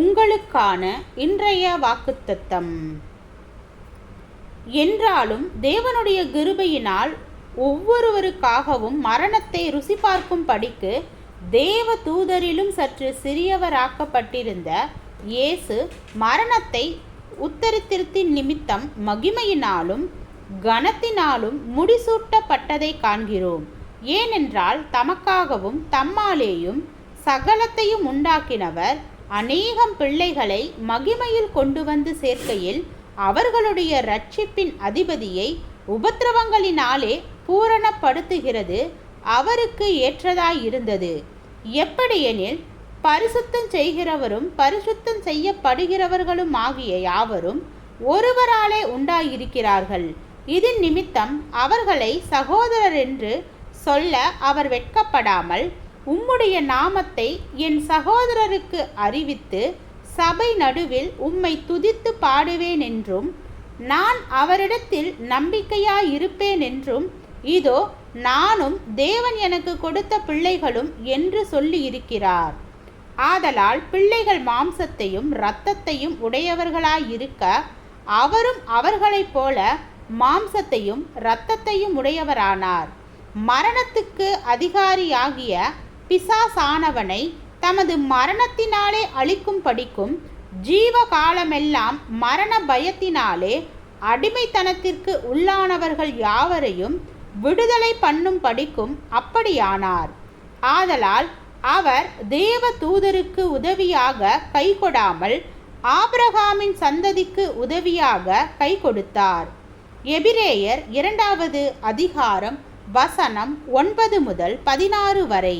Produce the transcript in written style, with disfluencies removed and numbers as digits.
உங்களுக்கான இன்றைய வாக்குத்தத்தம். என்றாலும் தேவனுடைய கிருபையினால் ஒவ்வொருவருக்காகவும் மரணத்தை ருசி பார்க்கும் படிக்கு தேவ தூதரிலும் சற்று சிறியவராக்கப்பட்டிருந்த இயேசு மரணத்தை உத்தரித்திருத்தின் நிமித்தம் மகிமையினாலும் கனத்தினாலும் முடிசூட்டப்பட்டதை காண்கிறோம். ஏனென்றால் தமக்காகவும் தம்மாலேயும் சகலத்தையும் உண்டாக்கினவர் அநேகம் பிள்ளைகளை மகிமையில் கொண்டு வந்து சேர்க்கையில் அவர்களுடைய இரட்சிப்பின் அதிபதியை உபத்திரவங்களினாலே பூரணப்படுத்துகிறது அவருக்கு ஏற்றதாயிருந்தது. எப்படியெனில் பரிசுத்தம் செய்கிறவரும் பரிசுத்தம் செய்யப்படுகிறவர்களும் ஆகிய யாவரும் ஒருவராலே உண்டாயிருக்கிறார்கள். இதன் நிமித்தம் அவர்களை சகோதரர் என்று சொல்ல அவர் வெட்கப்படாமல், உம்முடைய நாமத்தை என் சகோதரருக்கு அறிவித்து சபை நடுவில் உம்மை துதித்து பாடுவேன் என்றும், நான் அவரிடத்தில் நம்பிக்கையாயிருப்பேன் என்றும், இதோ நானும் தேவன் எனக்கு கொடுத்த பிள்ளைகளும் என்று சொல்லியிருக்கிறார். ஆதலால் பிள்ளைகள் மாம்சத்தையும் இரத்தத்தையும் உடையவர்களாயிருக்க அவரும் அவர்களைப் போல மாம்சத்தையும் இரத்தத்தையும் உடையவரானார். மரணத்துக்கு அதிகாரியாகிய பிசாசானவனை தமது மரணத்தினாலே அழிக்கும் படிக்கும் ஜீவகாலமெல்லாம் மரண பயத்தினாலே அடிமைத்தனத்திற்கு உள்ளானவர்கள் யாவரையும் விடுதலை பண்ணும் படிக்கும் அப்படியானார். ஆதலால் அவர் தேவ தூதருக்கு உதவியாக கை கொடாமல் ஆபிரகாமின் சந்ததிக்கு உதவியாக கை கொடுத்தார். எபிரேயர் 2 அதிகாரம் வசனம் 9 முதல் 16 வரை.